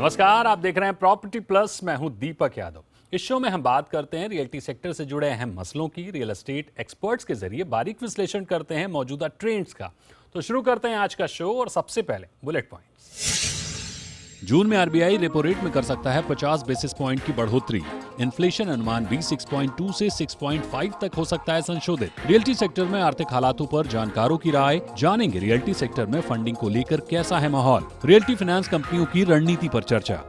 नमस्कार, आप देख रहे हैं प्रॉपर्टी प्लस। मैं हूं दीपक यादव। इस शो में हम बात करते हैं रियल्टी सेक्टर से जुड़े अहम मसलों की। रियल एस्टेट एक्सपर्ट्स के जरिए बारीक विश्लेषण करते हैं मौजूदा ट्रेंड्स का। तो शुरू करते हैं आज का शो और सबसे पहले बुलेट पॉइंट्स। जून में आरबीआई रेपो रेट में कर सकता है 50 बेसिस पॉइंट की बढ़ोतरी। इन्फ्लेशन अनुमान भी 6.2 से 6.5 तक हो सकता है संशोधित। रियल्टी सेक्टर में आर्थिक हालातों पर जानकारों की राय जानेंगे। रियल्टी सेक्टर में फंडिंग को लेकर कैसा है माहौल। रियल्टी फाइनेंस कंपनियों की रणनीति पर चर्चा।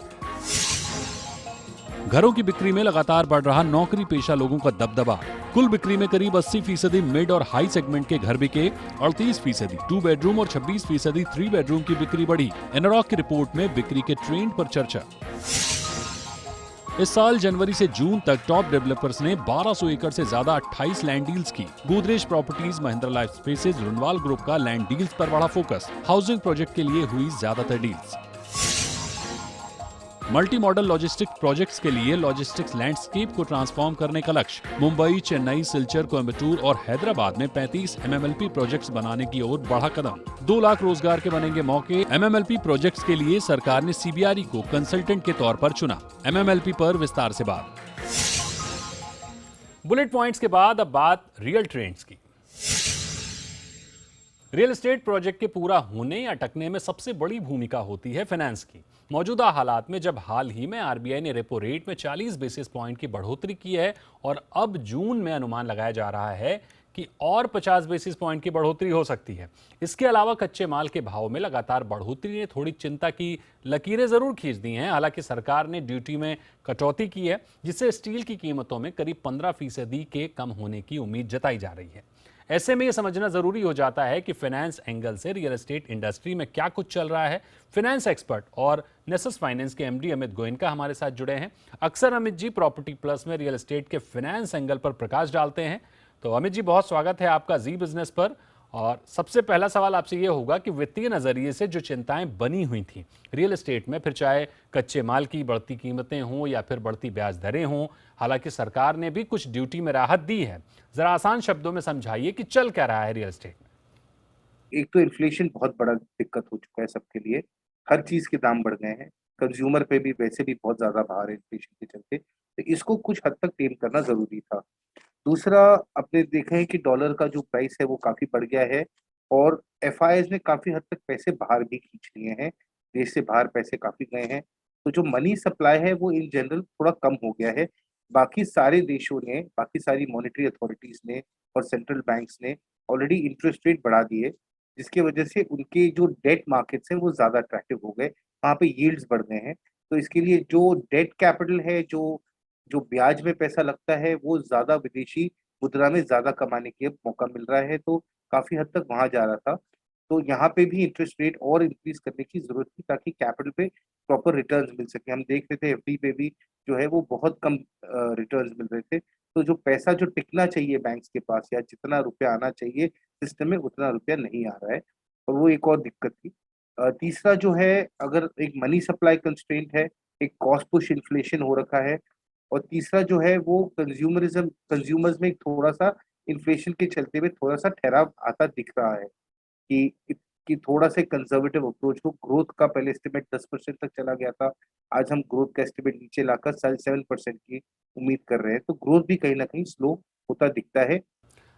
घरों की बिक्री में लगातार बढ़ रहा नौकरी पेशा लोगों का दबदबा। कुल बिक्री में करीब 80% मिड और हाई सेगमेंट के घर बिके। 38% 2 बेडरूम और 26% 3 बेडरूम की बिक्री बढ़ी। एनरॉक की रिपोर्ट में बिक्री के ट्रेंड पर चर्चा। इस साल जनवरी से जून तक टॉप डेवलपर्स ने 1200 एकड़ से ज्यादा 28 लैंड डील्स की। Godrej properties, Mahindra life spaces, Runwal group का लैंड डील्स पर बढ़ा फोकस। हाउसिंग प्रोजेक्ट के लिए हुई ज्यादातर deals. Multi modal logistic projects के लिए लॉजिस्टिक्स लैंडस्केप को ट्रांसफॉर्म करने का लक्ष्य। मुंबई, चेन्नई, सिलचर, कोयम्बटूर और हैदराबाद में 35 एमएमएलपी प्रोजेक्ट्स बनाने की ओर बढ़ा कदम। 2 लाख रोजगार के बनेंगे मौके। एमएमएलपी प्रोजेक्ट्स के लिए सरकार ने सीबीआरई को कंसल्टेंट के तौर पर चुना। एमएमएलपी पर विस्तार से बात। बुलेट पॉइंट्स के बाद अब बात रियल ट्रेंड्स की। रियल एस्टेट प्रोजेक्ट के पूरा होने या अटकने में सबसे बड़ी भूमिका होती है फाइनेंस की। मौजूदा हालात में जब हाल ही में आरबीआई ने रेपो रेट में 40 बेसिस पॉइंट की बढ़ोतरी की है और अब जून में अनुमान लगाया जा रहा है कि और 50 बेसिस पॉइंट की बढ़ोतरी हो सकती है। इसके अलावा कच्चे माल के भाव में लगातार बढ़ोतरी ने थोड़ी चिंता की लकीरें जरूर खींच दी हैं। हालांकि सरकार ने ड्यूटी में कटौती की है, जिससे स्टील की कीमतों में करीब 15% के कम होने की उम्मीद जताई जा रही है। ऐसे में यह समझना जरूरी हो जाता है कि फाइनेंस एंगल से रियल एस्टेट इंडस्ट्री में क्या कुछ चल रहा है। फाइनेंस एक्सपर्ट और नेसस फाइनेंस के एमडी अमित गोयनका हमारे साथ जुड़े हैं। अक्सर अमित जी प्रॉपर्टी प्लस में रियल एस्टेट के फाइनेंस एंगल पर प्रकाश डालते हैं। तो अमित जी, बहुत स्वागत है आपका जी बिजनेस पर। और सबसे पहला सवाल आपसे ये होगा कि वित्तीय नजरिए से जो चिंताएं बनी हुई थी रियल एस्टेट में, फिर चाहे कच्चे माल की बढ़ती कीमतें हों या फिर बढ़ती ब्याज दरें हों, हालांकि सरकार ने भी कुछ ड्यूटी में राहत दी है। जरा आसान शब्दों में समझाइए कि चल क्या रहा है रियल एस्टेट में। एक तो इन्फ्लेशन बहुत बड़ा दिक्कत हो चुका है सबके लिए। हर चीज के दाम बढ़ गए हैं। कंज्यूमर पे भी वैसे भी बहुत ज्यादा भार है इन्फ्लेशन के चलते, तो इसको कुछ हद तक टेम करना जरूरी था। दूसरा, आपने देखा है कि डॉलर का जो प्राइस है वो काफी बढ़ गया है और एफआईआईज ने काफी हद तक पैसे बाहर भी खींच लिए हैं। देश से बाहर पैसे काफी गए हैं, तो जो मनी सप्लाई है वो इन जनरल थोड़ा कम हो गया है। बाकी सारे देशों ने, बाकी सारी मॉनेटरी अथॉरिटीज ने और सेंट्रल बैंक्स ने ऑलरेडी इंटरेस्ट रेट बढ़ा दिए, जिसकी वजह से उनके जो डेट मार्केट्स हैं वो ज्यादा अट्रैक्टिव हो गए। वहाँ पे यील्ड्स बढ़ गए हैं, तो इसके लिए जो डेट कैपिटल है, जो जो ब्याज में पैसा लगता है, वो ज्यादा विदेशी मुद्रा में ज्यादा कमाने के मौका मिल रहा है, तो काफी हद तक वहां जा रहा था। तो यहाँ पे भी इंटरेस्ट रेट और इंक्रीज करने की जरूरत थी ताकि कैपिटल पे प्रॉपर रिटर्न्स मिल सके। हम देख रहे थे एफडी पे भी जो है वो बहुत कम रिटर्न्स मिल रहे थे। तो जो पैसा जो टिकना चाहिए बैंक्स के पास, या जितना रुपया आना चाहिए सिस्टम में, उतना रुपया नहीं आ रहा है, और वो एक और दिक्कत थी। तीसरा जो है, अगर एक मनी सप्लाई कंस्ट्रेंट है, एक कॉस्ट पुश इन्फ्लेशन हो रखा है, और तीसरा जो है वो कंज्यूमरिज्म, कंज्यूमर्स में एक थोड़ा सा इन्फ्लेशन के चलते हुए थोड़ा सा ठहराव आता दिख रहा है कि कि थोड़ा सा कंजर्वेटिव अप्रोच हो। ग्रोथ का पहले एस्टिमेट 10% तक चला गया था, आज हम ग्रोथ का एस्टिमेट नीचे लाकर 7% की उम्मीद कर रहे हैं, तो ग्रोथ भी कहीं ना कहीं स्लो होता दिखता है।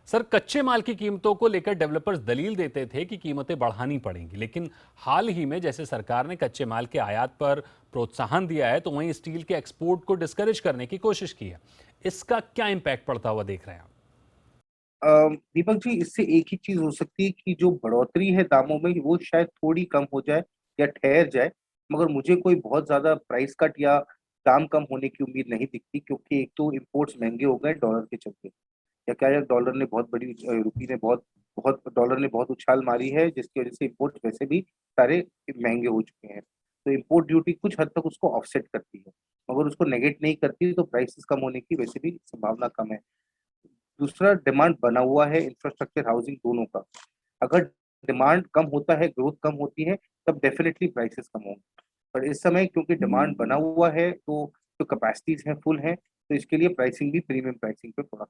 सर, कच्चे माल की कीमतों को लेकर डेवलपर्स दलील देते थे कि कीमतें बढ़ानी पड़ेंगी, लेकिन हाल ही में जैसे सरकार ने कच्चे माल के आयात पर प्रोत्साहन दिया है, तो वहीं स्टील के एक्सपोर्ट को डिस्करेज करने की कोशिश की है। इसका क्या इम्पैक्ट पड़ता हुआ देख रहे हैं आप? दीपक जी, इससे एक ही चीज हो सकती है कि जो बढ़ोतरी है दामों में वो शायद थोड़ी कम हो जाए या ठहर जाए, मगर मुझे कोई बहुत ज्यादा प्राइस कट या दाम कम होने की उम्मीद नहीं दिखती, क्योंकि एक तो इम्पोर्ट्स महंगे हो गए डॉलर के चलते। या क्या है, डॉलर ने बहुत बड़ी रुपी ने बहुत बहुत डॉलर ने बहुत उछाल मारी है, जिसकी वजह से इम्पोर्ट वैसे भी सारे महंगे हो चुके हैं। तो इम्पोर्ट ड्यूटी कुछ हद तक उसको ऑफसेट करती है, मगर उसको नेगेट नहीं करती, तो प्राइसेस कम होने की वैसे भी संभावना कम है। दूसरा, डिमांड बना हुआ है इंफ्रास्ट्रक्चर हाउसिंग दोनों का। अगर डिमांड कम होता है, ग्रोथ कम होती है, तब डेफिनेटली प्राइसेस कम होंगे। पर इस समय क्योंकि डिमांड बना हुआ है, तो जो कैपेसिटीज हैं फुल हैं, तो इसके लिए प्राइसिंग भी प्रीमियम प्राइसिंग पे थोड़ा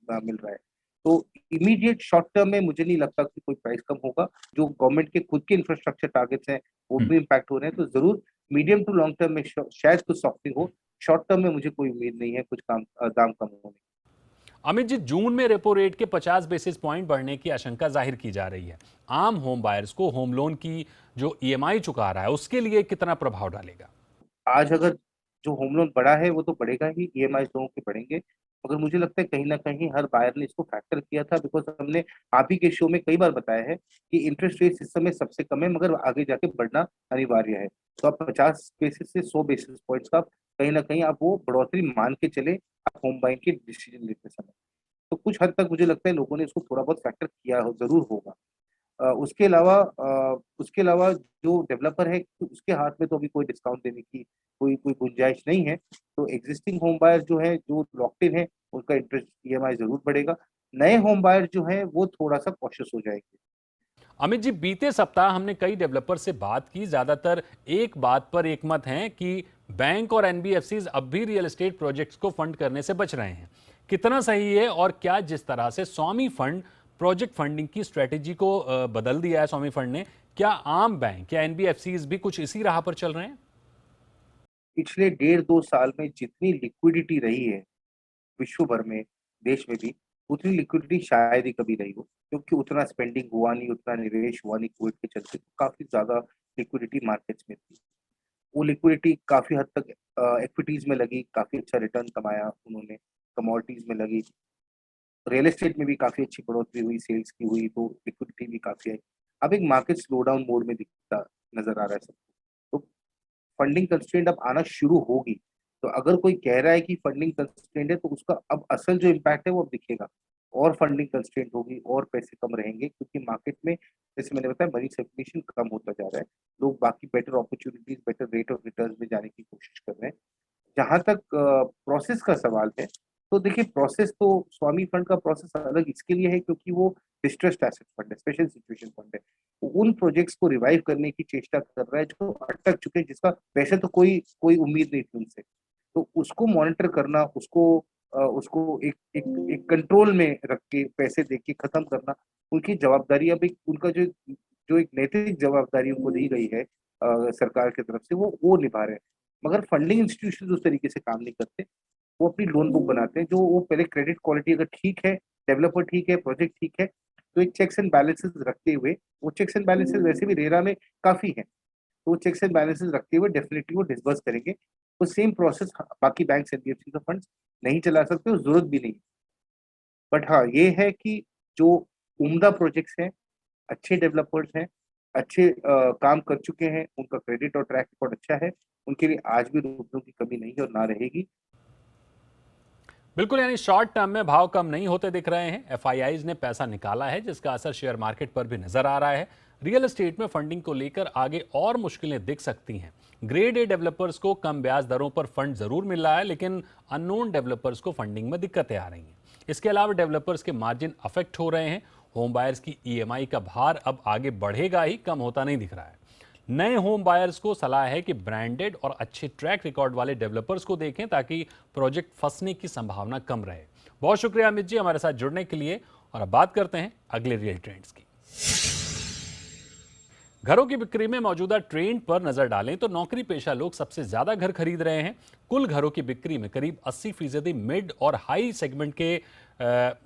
मिल रहा है। तो इमीडिएट शॉर्ट टर्म में मुझे नहीं लगता कि कोई प्राइस कम होगा। जो गवर्नमेंट के खुद के इंफ्रास्ट्रक्चर टारगेट्स हैं वो भी इम्पैक्ट हो रहे हैं, तो जरूर मीडियम टू लॉन्ग टर्म में शायद कुछ सॉफ्टिंग हो। शॉर्ट टर्म में मुझे कोई उम्मीद नहीं है कुछ दाम कम होने की। अमित जी, जून में रेपो रेट के 50 बेसिस पॉइंट बढ़ने की आशंका जाहिर की जा रही है। आम होम बायर्स को होम लोन की जो ईएमआई चुका रहा है उसके लिए कितना प्रभाव डालेगा? आज अगर जो होम लोन बढ़ा है वो तो बढ़ेगा ही, ईएमआई लोगों के बढ़ेंगे, मगर मुझे लगता है कहीं ना कहीं हर बायर ने इसको फैक्टर किया था, बिकॉज हमने आप ही के शो में कई बार बताया है कि इंटरेस्ट रेट इस समय सबसे कम है, मगर आगे जाके बढ़ना अनिवार्य है। तो आप 50 बेसिस से 100 बेसिस पॉइंट्स का कहीं ना कहीं आप वो बढ़ोतरी मान के चले आप होम बाइंग के डिसीजन लेते समय। तो कुछ हद तक मुझे लगता है लोगों ने इसको थोड़ा बहुत फैक्टर किया जरूर होगा। उसके अलावा जो डेवलपर है तो उसके हाथ में तो अभी कोई डिस्काउंट देने की कोई गुंजाइश नहीं है। तो एग्जिस्टिंग होम बायर जो है जो लॉक्ड इन है उनका इंटरेस्ट ईएमआई जरूर बढ़ेगा। नए होम बायर जो है वो थोड़ा सा कॉशियस हो जाएंगे। अमित जी, बीते सप्ताह हमने कई डेवलपर से बात की। ज्यादातर एक बात पर एक मत हैं कि बैंक और एनबीएफसीज अब भी रियल एस्टेट प्रोजेक्ट्स को फंड करने से बच रहे हैं। कितना सही है? और क्या जिस तरह से स्वामी फंड प्रोजेक्ट फंडिंग की स्ट्रेटेजी को बदल दिया है स्वामी फंड ने, क्या आम बैंक या एनबीएफसीज भी कुछ इसी राह पर चल रहे हैं? पिछले 1.5-2 साल में जितनी लिक्विडिटी रही है विश्व भर में, देश में भी, उतनी लिक्विडिटी शायद ही कभी रही हो, क्योंकि उतना स्पेंडिंग हुआ नहीं, उतना निवेश हुआ नहीं कोविड के चलते, तो काफी ज्यादा लिक्विडिटी मार्केट्स में थी। वो लिक्विडिटी काफी हद तक इक्विटीज में लगी, काफी अच्छा रिटर्न कमाया उन्होंने, कमोडिटीज में लगी, रियल एस्टेट में भी काफी अच्छी बढ़ोतरी हुई, सेल्स की हुई, तो लिक्विडिटी भी काफी आई। अब एक मार्केट स्लो डाउन मोड में दिखता नजर आ रहा है सबको। तो फंडिंग कंस्ट्रेंट अब आना शुरू होगी। तो अगर कोई कह रहा है कि फंडिंग कंस्ट्रेंट है तो उसका अब असल जो इम्पैक्ट है वो अब दिखेगा। और फंडिंग कंस्ट्रेंट होगी और पैसे कम रहेंगे, क्योंकि मार्केट में जैसे मैंने बताया मनी सर्कुलेशन कम होता जा रहा है। लोग बाकी better opportunities, better rate of return में जाने की कोशिश कर रहे हैं। जहां तक प्रोसेस का सवाल है, तो देखिए प्रोसेस तो स्वामी फंड का प्रोसेस अलग इसके लिए है क्योंकि वो डिस्ट्रेस्ड एसेट फंड है, स्पेशल सिचुएशन फंड है। वो उन प्रोजेक्ट्स को रिवाइव करने की चेष्टा कर रहा है जो अटक चुके हैं, जिसका वैसे तो कोई कोई उम्मीद नहीं थी उनसे। तो उसको मॉनिटर करना, उसको एक कंट्रोल में रख के पैसे दे के खत्म करना उनकी जवाबदारी। अब एक उनका जो जो एक नैतिक जवाबदारी उनको दी गई है सरकार की तरफ से, वो निभा रहे हैं। मगर फंडिंग इंस्टीट्यूशन उस तरीके से काम नहीं करते। वो अपनी लोन बुक बनाते हैं, जो वो पहले क्रेडिट क्वालिटी अगर ठीक है, डेवलपर ठीक है, प्रोजेक्ट ठीक है, तो एक चेक्स एंड बैलेंसेस रखते हुए, वो चेक्स एंड बैलेंसेस वैसे भी रेरा में काफी है, तो वो चेक्स एंड बैलेंसेस रखते हुए डेफिनेटली वो डिसबर्स करेंगे। वो सेम प्रोसेस बाकी बैंक एनबीएफसी का फंड्स नहीं चला सकते और जरूरत भी नहीं। बट हाँ, ये है कि जो उम्दा प्रोजेक्ट्स हैं, अच्छे डेवलपर्स हैं, अच्छे काम कर चुके हैं, उनका क्रेडिट और ट्रैक रिकॉर्ड अच्छा है, उनके लिए आज भी रुपयों की कमी नहीं है और ना रहेगी। बिल्कुल, यानी शॉर्ट टर्म में भाव कम नहीं होते दिख रहे हैं। एफआईआईज ने पैसा निकाला है जिसका असर शेयर मार्केट पर भी नजर आ रहा है। रियल एस्टेट में फंडिंग को लेकर आगे और मुश्किलें दिख सकती हैं। ग्रेड ए डेवलपर्स को कम ब्याज दरों पर फंड जरूर मिल रहा है, लेकिन अननोन डेवलपर्स को फंडिंग में दिक्कतें आ रही हैं। इसके अलावा डेवलपर्स के मार्जिन अफेक्ट हो रहे हैं। होम बायर्स की ईएमआई का भार अब आगे बढ़ेगा ही, कम होता नहीं दिख रहा है। नए होम बायर्स को सलाह है कि ब्रांडेड और अच्छे ट्रैक रिकॉर्ड वाले डेवलपर्स को देखें ताकि प्रोजेक्ट फंसने की संभावना कम रहे। बहुत शुक्रिया अमित जी हमारे साथ जुड़ने के लिए। और अब बात करते हैं अगले रियल ट्रेंड्स की। घरों की बिक्री में मौजूदा ट्रेंड पर नजर डालें तो नौकरी पेशा लोग सबसे ज्यादा घर खरीद रहे हैं। कुल घरों की बिक्री में करीब 80% मिड और हाई सेगमेंट के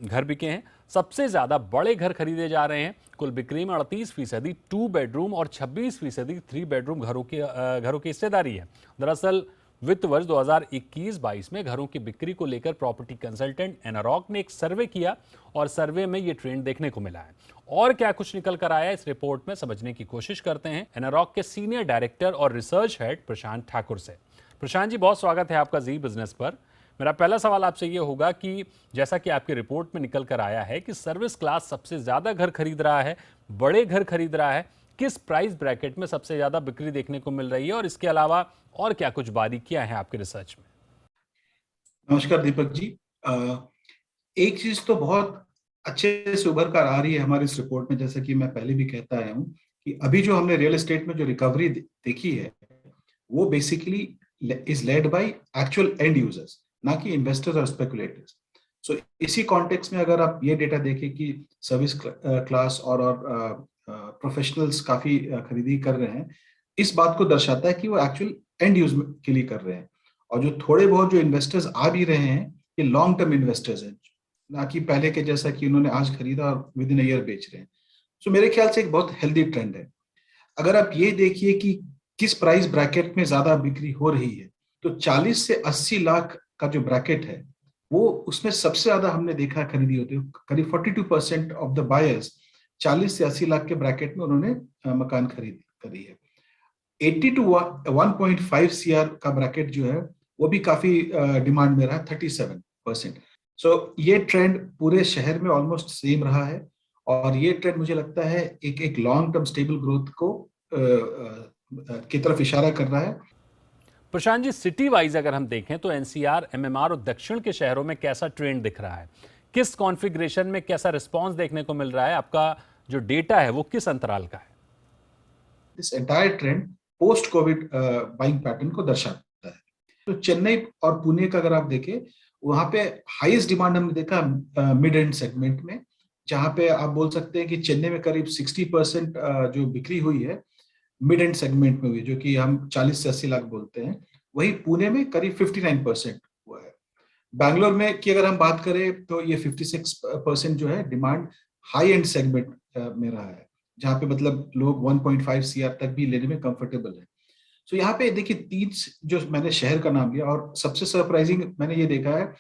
घर बिके हैं। सबसे ज्यादा बड़े घर खरीदे जा रहे हैं। कुल बिक्री में 38% 2 बेडरूम और 26% 3 बेडरूम घरों की हिस्सेदारी है। दरअसल वित्त वर्ष 2021-22 में घरों की बिक्री को लेकर प्रॉपर्टी कंसल्टेंट एनारॉक ने एक सर्वे किया और सर्वे में ये ट्रेंड देखने को मिला है। और क्या कुछ निकल कर आया इस रिपोर्ट में समझने की कोशिश करते हैं एनारॉक के सीनियर डायरेक्टर और रिसर्च हेड प्रशांत ठाकुर से। प्रशांत जी, बहुत स्वागत है आपका जी बिजनेस पर। मेरा पहला सवाल आपसे ये होगा कि जैसा कि आपकी रिपोर्ट में निकल कर आया है कि सर्विस क्लास सबसे ज्यादा घर खरीद रहा है, बड़े घर खरीद रहा है, किस प्राइस ब्रैकेट में सबसे ज्यादा बिक्री देखने को मिल रही है और इसके अलावा और क्या कुछ बारीकियां हैं आपके रिसर्च में? नमस्कार दीपक जी। एक चीज तो बहुत अच्छे से उभर कर आ रही है हमारे इस रिपोर्ट में, जैसा कि मैं पहले भी कहता आया हूँ कि अभी जो हमने रियल एस्टेट में जो रिकवरी देखी है वो basically is led by actual and users, ना कि इन्वेस्टर्स और स्पेकुलेटर्स। सो इसी कॉन्टेक्स्ट में अगर आप ये डेटा देखें कि सर्विस क्लास और प्रोफेशनल्स काफी खरीदी कर रहे हैं, इस बात को दर्शाता है कि वो एक्चुअल एंड यूज के लिए कर रहे हैं। और जो थोड़े बहुत जो इन्वेस्टर्स आ भी रहे हैं, ये लॉन्ग टर्म इन्वेस्टर्स हैं, ना कि पहले के जैसा कि उन्होंने आज खरीदा और विद इन ईयर बेच रहे हैं। सो मेरे ख्याल से एक बहुत हेल्दी ट्रेंड है। अगर आप ये देखिए कि किस प्राइस ब्रैकेट में ज्यादा बिक्री हो रही है, तो 40 से 80 लाख का जो ब्रैकेट है, वो उसमें सबसे ज्यादा हमने देखा खरीदी होती है। करीब 42% ऑफ द बायर्स 40 से 80 लाख के ब्रैकेट में उन्होंने मकान करी है। 80 टू 1.5 सीआर का ब्रैकेट जो है वो भी काफी डिमांड में रहा, 37%। सो ये ट्रेंड पूरे शहर में ऑलमोस्ट सेम रहा है, और ये ट्रेंड मुझे लगता है एक लॉन्ग टर्म स्टेबल ग्रोथ को की तरफ इशारा कर रहा है। प्रशांत जी, सिटी वाइज अगर हम देखें तो एनसीआर, एमएमआर और दक्षिण के शहरों में कैसा ट्रेंड दिख रहा है? किस कॉन्फ़िगरेशन में कैसा रिस्पांस देखने को मिल रहा है? आपका जो डेटा है वो किस अंतराल का है? This entire trend post Covid buying pattern को दर्शाता है। तो चेन्नई और पुणे का अगर आप देखें, वहां पे हाईएस्ट डिमांड हमने देखा मिड एंड सेगमेंट में, जहां पे आप बोल सकते हैं कि चेन्नई में करीब 60% जो बिक्री हुई है मिड एंड सेगमेंट में हुई, जो कि हम 40 से 80 लाख बोलते हैं। वही पुणे में करीब 59% हुआ है। बैंगलोर में की अगर हम बात करें तो ये 56% जो है डिमांड हाई एंड सेगमेंट में रहा है, जहाँ पे मतलब लोग 1.5 सीआर तक भी लेने में कंफर्टेबल है। सो यहाँ पे देखिए, तीन जो मैंने शहर का नाम लिया, और सबसे सरप्राइजिंग मैंने ये देखा है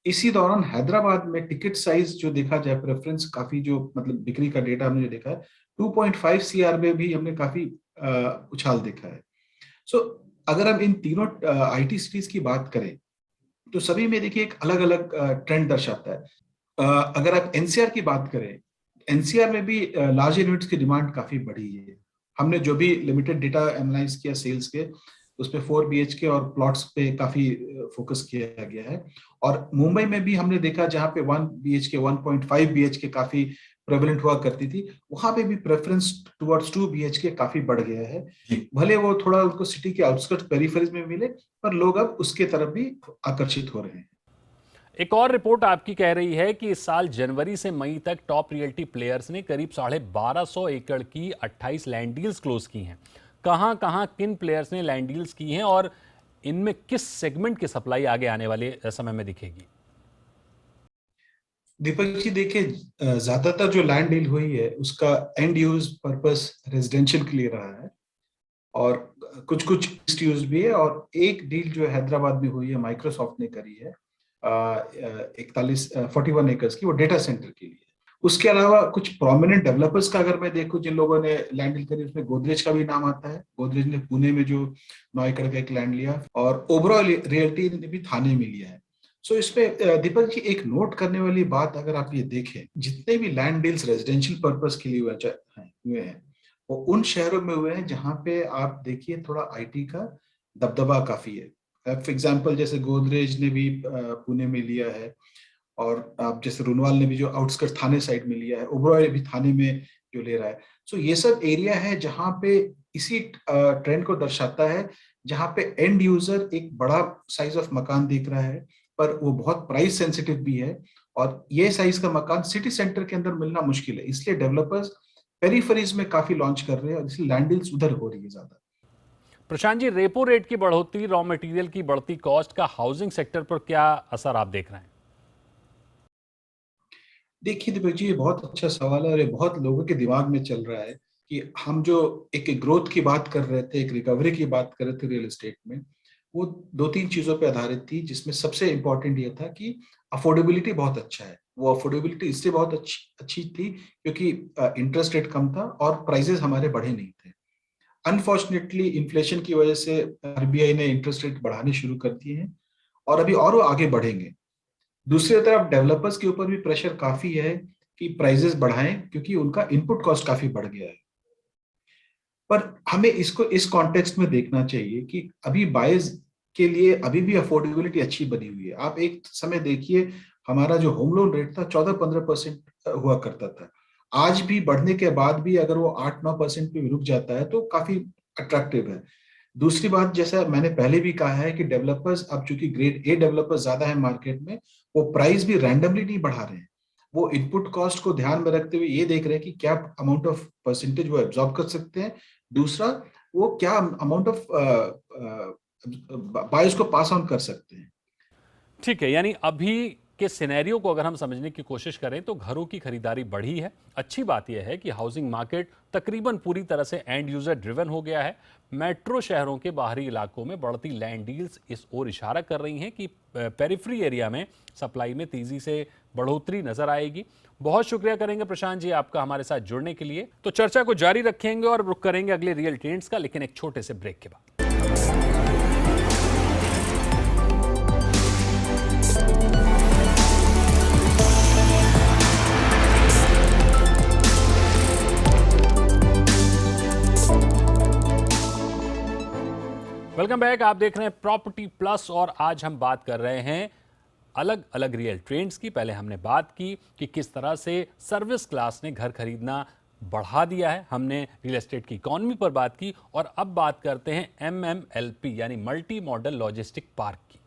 इसी दौरान हैदराबाद में टिकट साइज जो देखा जाए, प्रेफरेंस काफी जो मतलब बिक्री का डेटा हमने जो देखा है 2.5 सीआर में भी हमने काफी उछाल देखा है। सो अगर हम इन तीनों आईटी सिटीज की बात करें तो सभी में देखिए एक अलग अलग ट्रेंड दर्शाता है। अगर आप एनसीआर की बात करें, एनसीआर में भी लार्ज यूनिट्स की डिमांड काफी बढ़ी है। हमने जो भी लिमिटेड डेटा एनालाइज किया सेल्स के, उसपे 4 BHK और प्लॉट्स पे काफी फोकस किया गया है। और मुंबई में भी हमने देखा, जहां पे 1 BHK 1.5 BHK काफी प्रेवलेंट हुआ करती थी, वहां पे भी प्रेफरेंस टुवर्ड्स 2 BHK काफी बढ़ गया है। भले वो थोड़ा उनको सिटी के आउटस्कर्ट्स पेरिफेरीज में मिले, पर लोग अब उसके तरफ भी आकर्षित हो रहे हैं। एक और रिपोर्ट आपकी कह रही है कि इस साल जनवरी से मई तक टॉप रियल्टी प्लेयर्स ने करीब 1250 एकड़ की 28 लैंड डील्स क्लोज की हैं। कहां कहां किन प्लेयर्स ने लैंड डील्स की हैं और इनमें किस सेगमेंट की सप्लाई आगे आने वाले समय में दिखेगी? दीपक जी देखिए, ज्यादातर जो लैंड डील हुई है उसका एंड यूज पर्पस रेजिडेंशियल के लिए रहा है, और कुछ कुछ मिक्स्ड यूज भी है। और एक डील जो हैदराबाद में हुई है, माइक्रोसॉफ्ट ने करी है 41 एकर्स की, वो डेटा सेंटर के लिए। उसके अलावा कुछ प्रोमिनेंट डेवलपर्स का अगर मैं देखूं जिन लोगों ने लैंड डील करी, उसमें गोदरेज का भी नाम आता है। गोदरेज ने पुणे में जो 9 एकड़ का एक लैंड लिया, और ओवरऑल रियल्टी ने भी थाने में लिया है। सो इसमें दीपक जी एक नोट करने वाली बात, अगर आप ये देखें, जितने भी लैंड डील्स रेजिडेंशियल पर्पस के लिए हुए हैं वो उन शहरों में हुए हैं जहां पे आप देखिए थोड़ा आईटी का दबदबा काफी है। फॉर एग्जांपल जैसे गोदरेज ने भी पुणे में लिया है, और आप जैसे रुनवाल ने भी जो आउटस्कर्ट थाने साइड में लिया है, ओबरॉय भी थाने में जो ले रहा है। सो ये सब एरिया है जहां पे इसी ट्रेंड को दर्शाता है, जहां पे एंड यूजर एक बड़ा साइज ऑफ मकान देख रहा है, पर वो बहुत प्राइस सेंसिटिव भी है, और ये साइज का मकान सिटी सेंटर के अंदर मिलना मुश्किल है। इसलिए डेवलपर्स पेरिफेरीज में काफी लॉन्च कर रहे हैं, और इसलिए लैंड डील्स उधर हो रही है ज्यादा। प्रशांत जी, रेपो रेट की बढ़ोतरी, रॉ मटेरियल की बढ़ती कॉस्ट का हाउसिंग सेक्टर पर क्या असर आप देख रहे हैं? देखिए दीपक जी, ये बहुत अच्छा सवाल है, और ये बहुत लोगों के दिमाग में चल रहा है कि हम जो एक ग्रोथ की बात कर रहे थे, एक रिकवरी की बात कर रहे थे रियल एस्टेट में, वो दो तीन चीजों पे आधारित थी, जिसमें सबसे इंपॉर्टेंट ये था कि अफोर्डेबिलिटी बहुत अच्छा है। वो अफोर्डेबिलिटी इससे बहुत अच्छी थी क्योंकि इंटरेस्ट रेट कम था और प्राइसेस हमारे बढ़े नहीं थे। अनफॉर्चुनेटली इन्फ्लेशन की वजह से आरबीआई ने इंटरेस्ट रेट बढ़ाने शुरू कर दिए हैं, और अभी और वो आगे बढ़ेंगे। दूसरी तरफ डेवलपर्स के ऊपर भी प्रेशर काफी है कि प्राइसेस बढ़ाएं, क्योंकि उनका इनपुट कॉस्ट काफी बढ़ गया है। पर हमें इसको इस कॉन्टेक्स्ट में देखना चाहिए कि अभी बायर्स के लिए अभी भी अफोर्डेबिलिटी अच्छी बनी हुई है। आप एक समय देखिए, हमारा जो होम लोन रेट था 14-15% हुआ करता था। आज भी बढ़ने के बाद भी अगर वो 8-9% पे भी रुक जाता है तो काफी अट्रैक्टिव है। दूसरी बात, जैसा मैंने पहले भी कहा है कि डेवलपर्स अब चूंकि ग्रेड ए डेवलपर्स ज्यादा है मार्केट में, वो प्राइस भी रैंडमली नहीं बढ़ा रहे हैं। वो इनपुट कॉस्ट को ध्यान में रखते हुए ये देख रहे हैं कि क्या अमाउंट ऑफ परसेंटेज वो एब्जॉर्ब कर सकते हैं। दूसरा, वो क्या अमाउंट ऑफ बायर्स को पास ऑन कर सकते हैं। ठीक है, यानी अभी के सिनेरियो को अगर हम समझने की कोशिश करें तो घरों की खरीदारी बढ़ी है। अच्छी बात यह है कि हाउसिंग मार्केट तकरीबन पूरी तरह से एंड यूजर ड्रिवन हो गया है। मेट्रो शहरों के बाहरी इलाकों में बढ़ती लैंड डील्स इस ओर इशारा कर रही हैं कि पेरिफेरी एरिया में सप्लाई में तेजी से बढ़ोतरी नजर आएगी। बहुत शुक्रिया करेंगे प्रशांत जी आपका हमारे साथ जुड़ने के लिए। तो चर्चा को जारी रखेंगे और रुक करेंगे अगले रियल ट्रेंड्स का, लेकिन एक छोटे से ब्रेक के बाद। वेलकम बैक, आप देख रहे हैं प्रॉपर्टी प्लस और आज हम बात कर रहे हैं अलग अलग रियल ट्रेंड्स की। पहले हमने बात की कि किस तरह से सर्विस क्लास ने घर खरीदना बढ़ा दिया है, हमने रियल एस्टेट की इकोनॉमी पर बात की और अब बात करते हैं MMLP यानी मल्टी मॉडल लॉजिस्टिक पार्क की।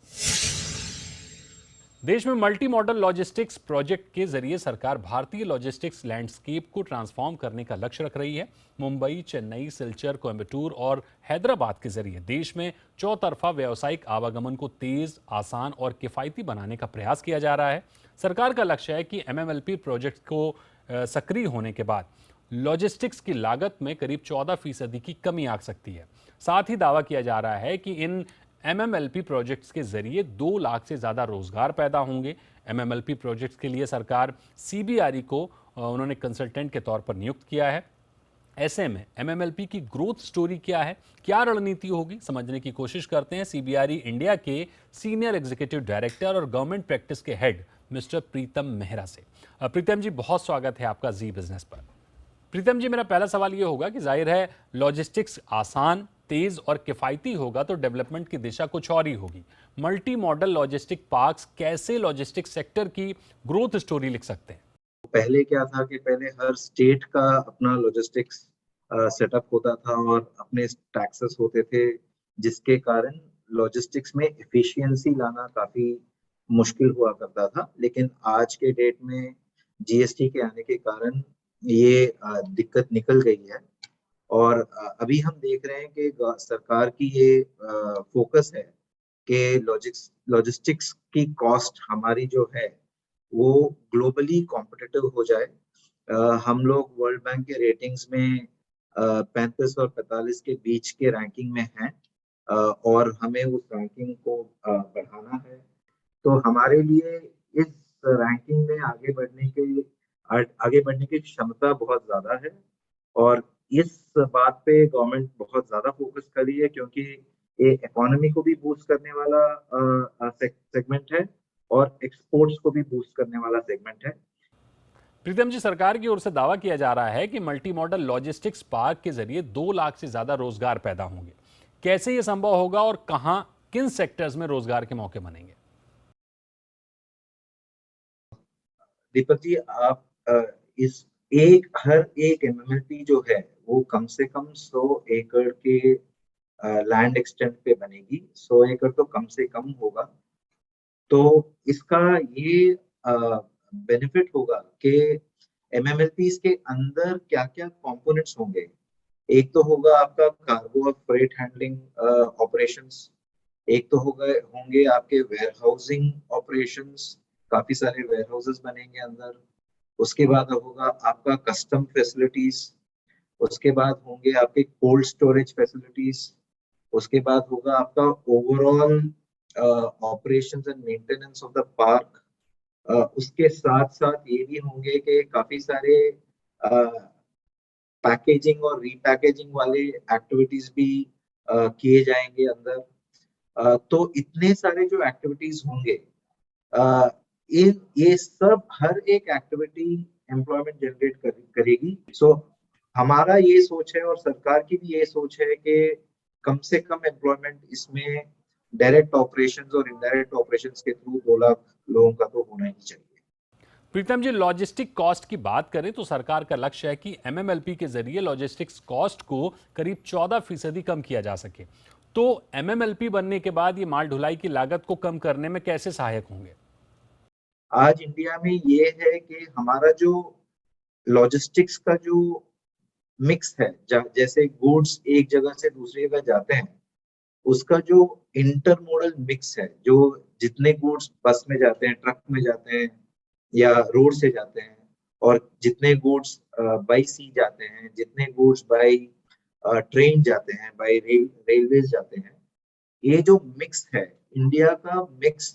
देश में मल्टी मॉडल लॉजिस्टिक्स प्रोजेक्ट के जरिए सरकार भारतीय लॉजिस्टिक्स लैंडस्केप को ट्रांसफॉर्म करने का लक्ष्य रख रही है। मुंबई, चेन्नई, सिलचर, कोयम्बटूर और हैदराबाद के जरिए देश में चौतरफा व्यावसायिक आवागमन को तेज, आसान और किफायती बनाने का प्रयास किया जा रहा है। सरकार का लक्ष्य है कि MMLP प्रोजेक्ट को सक्रिय होने के बाद लॉजिस्टिक्स की लागत में करीब 14% की कमी आ सकती है। साथ ही दावा किया जा रहा है कि इन MMLP प्रोजेक्ट्स के जरिए 2 लाख से ज़्यादा रोजगार पैदा होंगे। MMLP प्रोजेक्ट्स के लिए सरकार CBRE को उन्होंने कंसल्टेंट के तौर पर नियुक्त किया है। ऐसे में MMLP की ग्रोथ स्टोरी क्या है, क्या रणनीति होगी, समझने की कोशिश करते हैं CBRE इंडिया के सीनियर एग्जीक्यूटिव डायरेक्टर और गवर्नमेंट प्रैक्टिस के हेड मिस्टर प्रीतम मेहरा से। प्रीतम जी, बहुत स्वागत है आपका जी बिजनेस पर। प्रीतम जी, मेरा पहला सवाल ये होगा कि जाहिर है लॉजिस्टिक्स आसान, तेज और किफायती होगा तो डेवलपमेंट की दिशा कुछ और ही होगी। मल्टी मॉडल लॉजिस्टिक पार्क्स कैसे लॉजिस्टिक्स सेक्टर की ग्रोथ स्टोरी लिख सकते हैं? पहले क्या था कि पहले हर स्टेट का अपना लॉजिस्टिक्स सेटअप होता था और अपने टैक्सेस होते थे, जिसके कारण लॉजिस्टिक्स में एफिशिएंसी लाना काफी मुश्किल हुआ करता था। लेकिन आज के डेट में GST के आने के कारण ये दिक्कत निकल गई है और अभी हम देख रहे हैं कि सरकार की ये फोकस है कि लॉजिस्टिक्स की कॉस्ट हमारी जो है वो ग्लोबली कॉम्पिटिटिव हो जाए। हम लोग वर्ल्ड बैंक के रेटिंग्स में 35 और 45 के बीच के रैंकिंग में हैं और हमें उस रैंकिंग को बढ़ाना है। तो हमारे लिए इस रैंकिंग में आगे बढ़ने की क्षमता बहुत ज्यादा है और इस बात पे गवर्नमेंट बहुत ज्यादा फोकस कर रही है क्योंकि ये इकोनॉमी को भी बूस्ट करने वाला सेगमेंट है और एक्सपोर्ट्स को भी बूस्ट करने वाला सेगमेंट है। प्रीतम जी, सरकार की ओर से दावा किया जा रहा है कि मल्टी मॉडल लॉजिस्टिक्स पार्क के जरिए 2 लाख से ज्यादा रोजगार पैदा होंगे। कैसे ये संभव होगा और कहां, किन सेक्टर्स में रोजगार के मौके बनेंगे? दीपक जी, आप इस हर एक MMLP जो है वो कम से कम 100 एकड़ के लैंड एक्सटेंट पे बनेगी। 100 एकड़ तो कम से कम होगा। तो इसका ये बेनिफिट होगा कि MMLPs के अंदर क्या क्या कंपोनेंट्स होंगे। एक तो होगा आपका कार्गो और फ्रेट हैंडलिंग ऑपरेशंस, एक तो होंगे आपके वेयर हाउसिंग ऑपरेशंस, काफी सारे वेयर हाउसेस बनेंगे अंदर। उसके बाद होगा आपका कस्टम फैसिलिटीज, उसके बाद होंगे आपके कोल्ड स्टोरेज फैसिलिटीज, उसके बाद होगा आपका overall operations and maintenance of the park. उसके साथ साथ ये भी होंगे कि काफी सारे पैकेजिंग और रीपैकेजिंग वाले एक्टिविटीज भी किए जाएंगे अंदर। तो इतने सारे जो एक्टिविटीज होंगे, ये सब हर एक एक्टिविटी एम्प्लॉयमेंट जनरेट करेगी। सो हमारा ये सोच है और सरकार की भी ये सोच है कि कम से कम एम्प्लॉयमेंट इसमें डायरेक्ट ऑपरेशंस और इनडायरेक्ट ऑपरेशंस के थ्रू 2 लाख लोगों का तो होना ही चाहिए। प्रीतम जी, लॉजिस्टिक कॉस्ट की बात करें तो सरकार का लक्ष्य है कि MMLP के जरिए लॉजिस्टिक्स कॉस्ट को करीब 14% कम किया जा सके। तो MMLP बनने के बाद ये माल ढुलाई की लागत को कम करने में कैसे सहायक होंगे? आज इंडिया में ये है कि हमारा जो लॉजिस्टिक्स का जो मिक्स है, जैसे गुड्स एक जगह से दूसरी जगह जाते हैं, उसका जो इंटरमोडल मिक्स है, जो जितने गुड्स बस में जाते हैं, ट्रक में जाते हैं या रोड से जाते हैं, और जितने गुड्स बाई सी जाते हैं, जितने गुड्स बाई ट्रेन जाते हैं, बाई रेलवेज जाते हैं, ये जो मिक्स है, इंडिया का मिक्स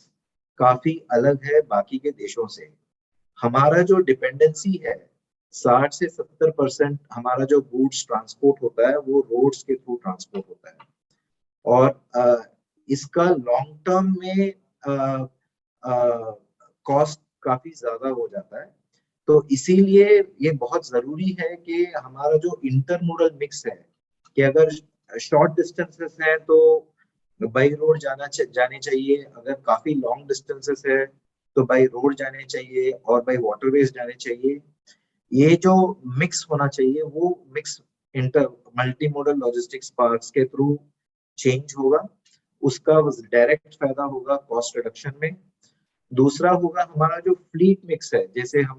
काफी अलग है बाकी के देशों से। हमारा जो डिपेंडेंसी है, 60 से 70% हमारा जो गुड्स ट्रांसपोर्ट होता है वो रोड्स के थ्रू ट्रांसपोर्ट होता है, और इसका लॉन्ग टर्म में कॉस्ट काफी ज्यादा हो जाता है। तो इसीलिए ये बहुत जरूरी है कि हमारा जो इंटरमोडल मिक्स है, कि अगर शॉर्ट डिस्टेंसेस है तो बाई रोड जाने चाहिए, अगर काफी लॉन्ग डिस्टेंसेस है तो बाई रोड जाने चाहिए और बाई वाटरवेज जाने चाहिए। ये जो मिक्स होना चाहिए वो mix inter multi modal logistics parks के थ्रू चेंज होगा, उसका डायरेक्ट फायदा होगा कॉस्ट रिडक्शन में। दूसरा होगा हमारा जो फ्लीट मिक्स है, जैसे हम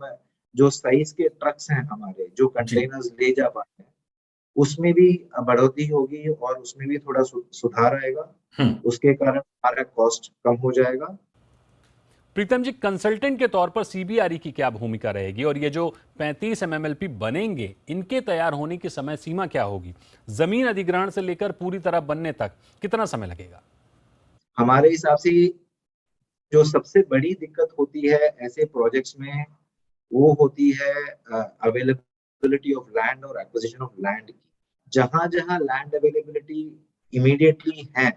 जो साइज के ट्रक्स हैं हमारे, जो कंटेनर्स ले जा पाते हैं, उसमें भी बढ़ोतरी होगी और उसमें भी थोड़ा सुधार आएगा, उसके कारण हमारा कॉस्ट कम हो जाएगा। प्रीतम जी, कंसल्टेंट के तौर पर सीबीआरई की क्या भूमिका रहेगी, और ये जो 35 MMLP बनेंगे, इनके तैयार होने की समय सीमा क्या होगी? जमीन अधिग्रहण से लेकर पूरी तरह बनने तक कितना समय लगेगा? हमारे हिसाब से जो सबसे बड़ी दिक्कत होती है ऐसे प्रोजेक्ट्स में, वो होती है अवेलेबिलिटी ऑफ लैंड और एक्विजिशन ऑफ लैंड की। जहां जहां लैंड अवेलेबिलिटी इमीडिएटली है,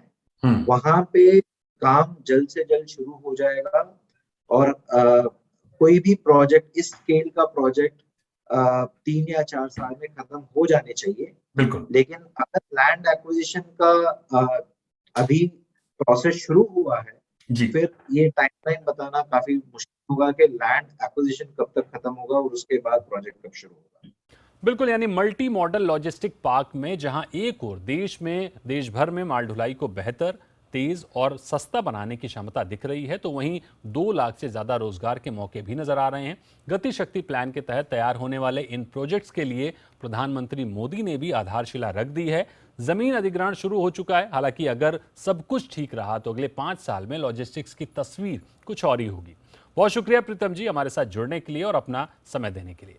वहां पे काम जल्द से जल्द शुरू हो जाएगा, और कोई भी प्रोजेक्ट, इस स्केल का प्रोजेक्ट 3 या 4 साल में खत्म हो जाने चाहिए। बिल्कुल। लेकिन अगर लैंड एक्विजिशन का अभी प्रोसेस शुरू हुआ है, फिर ये टाइमलाइन बताना काफी मुश्किल होगा कि लैंड एक्विजिशन कब तक खत्म होगा और उसके बाद प्रोजेक्ट कब शुरू होगा। बिल्कुल, यानी मल्टी मॉडल लॉजिस्टिक पार्क में जहां एक और देश भर में माल ढुलाई को बेहतर, तेज और सस्ता बनाने की क्षमता दिख रही है, तो वहीं 2 लाख से ज्यादा रोजगार के मौके भी नजर आ रहे हैं। गति शक्ति प्लान के तहत तैयार होने वाले इन प्रोजेक्ट्स के लिए प्रधानमंत्री मोदी ने भी आधारशिला रख दी है। जमीन अधिग्रहण शुरू हो चुका है। हालांकि अगर सब कुछ ठीक रहा तो अगले 5 साल में लॉजिस्टिक्स की तस्वीर कुछ और ही होगी। बहुत शुक्रिया प्रीतम जी, हमारे साथ जुड़ने के लिए और अपना समय देने के लिए।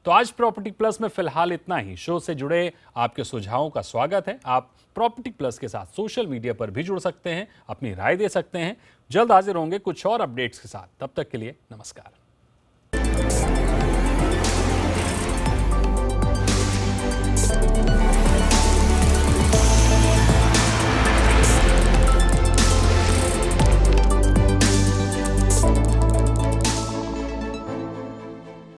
तो आज प्रॉपर्टी प्लस में फिलहाल इतना ही। शो से जुड़े आपके सुझावों का स्वागत है। आप प्रॉपर्टी प्लस के साथ सोशल मीडिया पर भी जुड़ सकते हैं, अपनी राय दे सकते हैं। जल्द हाजिर होंगे कुछ और अपडेट्स के साथ। तब तक के लिए नमस्कार।